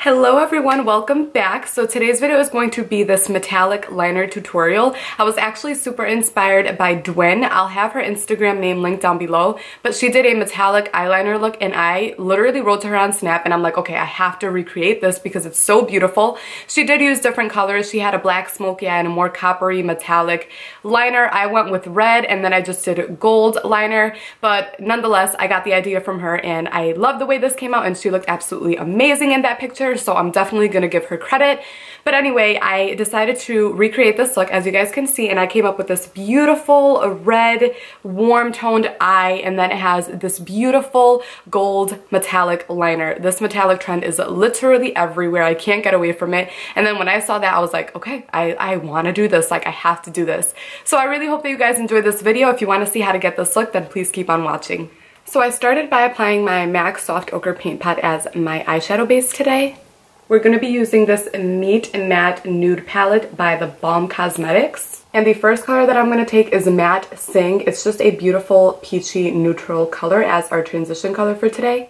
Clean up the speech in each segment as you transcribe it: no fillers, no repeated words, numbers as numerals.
Hello everyone, welcome back. So today's video is going to be this metallic liner tutorial. I was actually super inspired by Dwyn. I'll have her Instagram name linked down below, but she did a metallic eyeliner look and I literally wrote to her on Snap and I'm like, okay, I have to recreate this because it's so beautiful. She did use different colors. She had a black smoky eye and a more coppery metallic liner. I went with red and then I just did gold liner, but nonetheless, I got the idea from her and I love the way this came out and she looked absolutely amazing in that picture. So I'm definitely gonna give her credit. But anyway, I decided to recreate this look, as you guys can see, and I came up with this beautiful red warm toned eye, and then it has this beautiful gold metallic liner. This metallic trend is literally everywhere. I can't get away from it. And then when I saw that, I was like, okay, I want to do this. Like, I have to do this. So I really hope that you guys enjoyed this video. If you want to see how to get this look, then please keep on watching. So I started by applying my MAC Soft Ochre Paint Pot as my eyeshadow base today. We're going to be using this Meet Matte Nude palette by the Balm Cosmetics. And the first color that I'm going to take is Matte Sing. It's just a beautiful peachy neutral color as our transition color for today.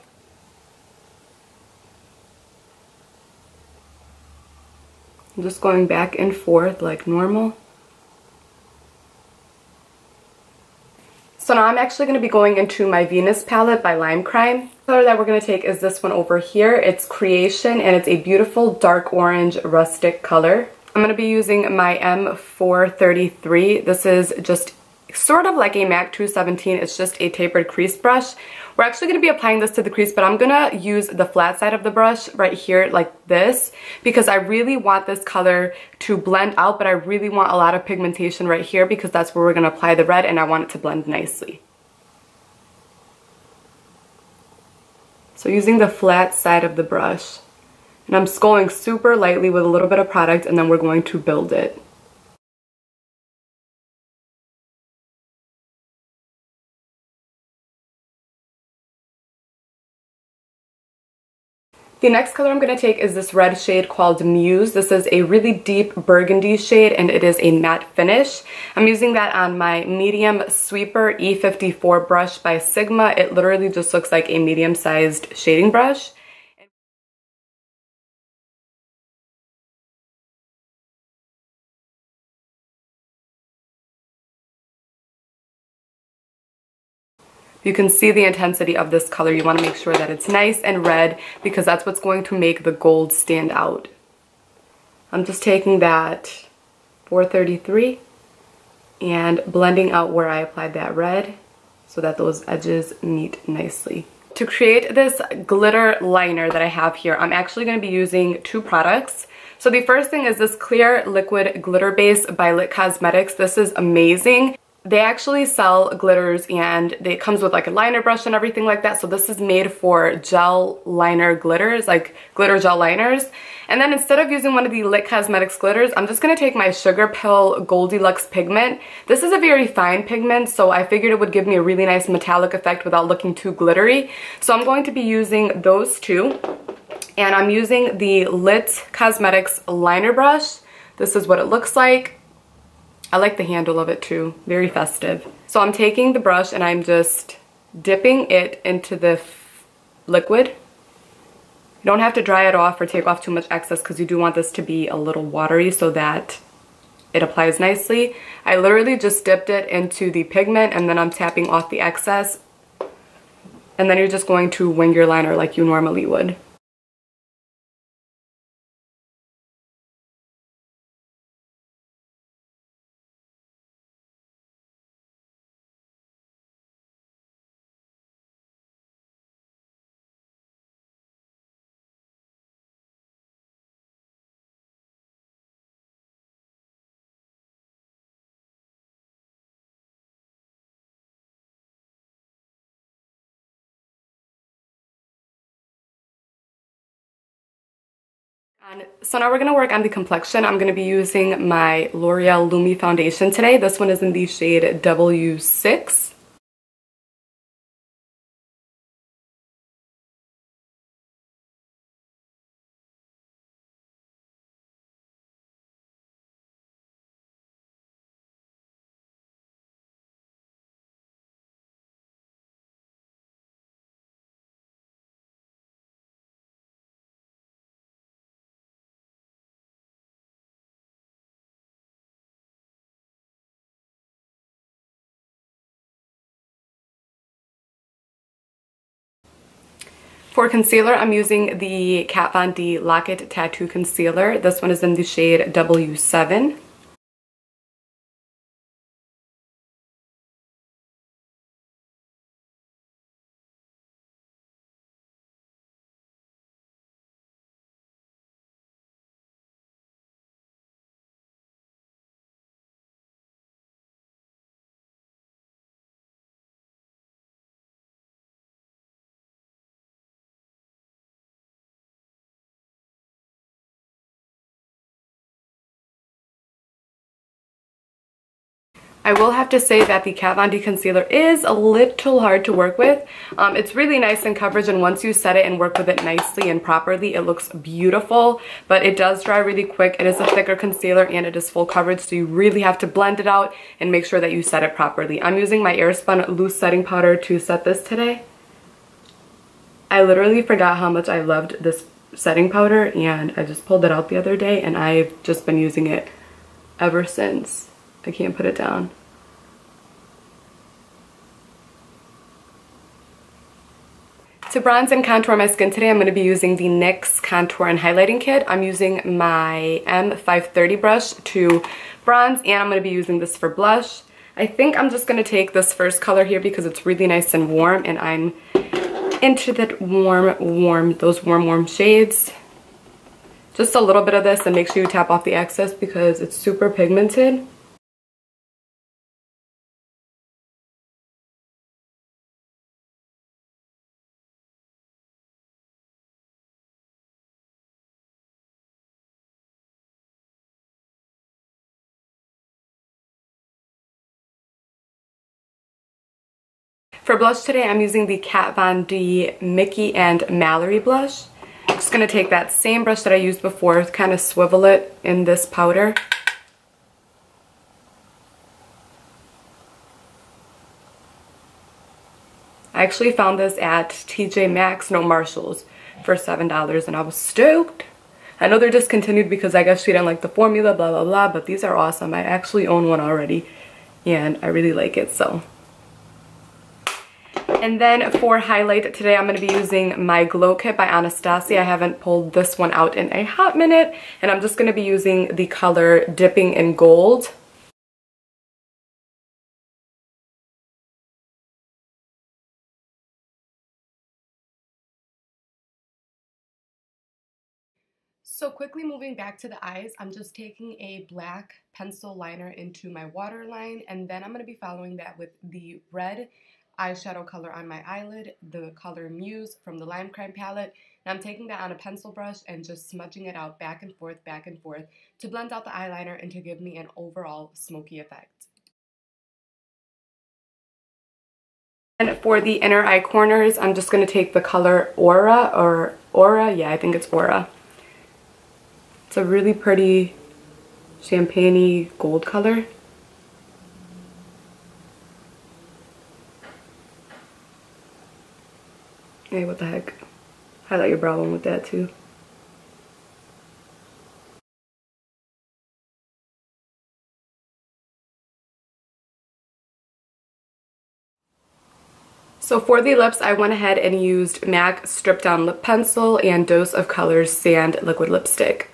I'm just going back and forth like normal. So now I'm actually going to be going into my Venus palette by Limecrime. The color that we're going to take is this one over here. It's Creation and it's a beautiful dark orange rustic color. I'm going to be using my M433. This is just sort of like a MAC 217. It's just a tapered crease brush. We're actually going to be applying this to the crease, but I'm going to use the flat side of the brush right here like this because I really want this color to blend out, but I really want a lot of pigmentation right here because that's where we're going to apply the red and I want it to blend nicely. So using the flat side of the brush, and I'm going super lightly with a little bit of product and then we're going to build it. The next color I'm going to take is this red shade called Muse. This is a really deep burgundy shade and it is a matte finish. I'm using that on my medium sweeper E54 brush by Sigma. It literally just looks like a medium-sized shading brush. You can see the intensity of this color. You want to make sure that it's nice and red because that's what's going to make the gold stand out. I'm just taking that 433 and blending out where I applied that red so that those edges meet nicely. To create this glitter liner that I have here, I'm actually going to be using two products. So the first thing is this clear liquid glitter base by Lit Cosmetics. This is amazing. They actually sell glitters and it comes with like a liner brush and everything like that. So this is made for gel liner glitters, like glitter gel liners. And then instead of using one of the Lit Cosmetics glitters, I'm just going to take my Sugarpill Goldilux pigment. This is a very fine pigment, so I figured it would give me a really nice metallic effect without looking too glittery. So I'm going to be using those two. And I'm using the Lit Cosmetics liner brush. This is what it looks like. I like the handle of it too, very festive. So I'm taking the brush and I'm just dipping it into the liquid. You don't have to dry it off or take off too much excess because you do want this to be a little watery so that it applies nicely. I literally just dipped it into the pigment and then I'm tapping off the excess. And then you're just going to wing your liner like you normally would. So now we're going to work on the complexion. I'm going to be using my Loreal Lumi foundation today. This one is in the shade W6. For concealer, I'm using the Kat Von D Lock-It Tattoo Concealer. This one is in the shade W7. I will have to say that the Kat Von D concealer is a little hard to work with. It's really nice in coverage, and once you set it and work with it nicely and properly, it looks beautiful, but it does dry really quick. It is a thicker concealer and it is full coverage, so you really have to blend it out and make sure that you set it properly. I'm using my Airspun loose setting powder to set this today. I literally forgot how much I loved this setting powder, and I just pulled it out the other day and I've just been using it ever since. I can't put it down. To bronze and contour my skin today, I'm going to be using the NYX Contour and Highlighting Kit. I'm using my M530 brush to bronze, and I'm going to be using this for blush. I think I'm just going to take this first color here because it's really nice and warm, and I'm into that those warm shades. Just a little bit of this, and make sure you tap off the excess because it's super pigmented. For blush today, I'm using the Kat Von D Mickey and Mallory blush. I'm just going to take that same brush that I used before, kind of swivel it in this powder. I actually found this at TJ Maxx, no, Marshall's, for $7, and I was stoked. I know they're discontinued because I guess she didn't like the formula, blah, blah, blah, but these are awesome. I actually own one already, and I really like it, so. And then for highlight today, I'm going to be using my Glow Kit by Anastasia. I haven't pulled this one out in a hot minute, and I'm just going to be using the color Dipping in Gold. So quickly moving back to the eyes, I'm just taking a black pencil liner into my waterline, and then I'm going to be following that with the red eyeshadow color on my eyelid, the color Muse from the Limecrime palette. And I'm taking that on a pencil brush and just smudging it out back and forth to blend out the eyeliner and to give me an overall smoky effect. And for the inner eye corners, I'm just going to take the color Aura, yeah, I think it's Aura. It's a really pretty champagne-y gold color. Hey, what the heck? Highlight your brow bone with that too. So for the lips, I went ahead and used MAC Stripdown Lip Pencil and Dose of Colors Sand Liquid Lipstick.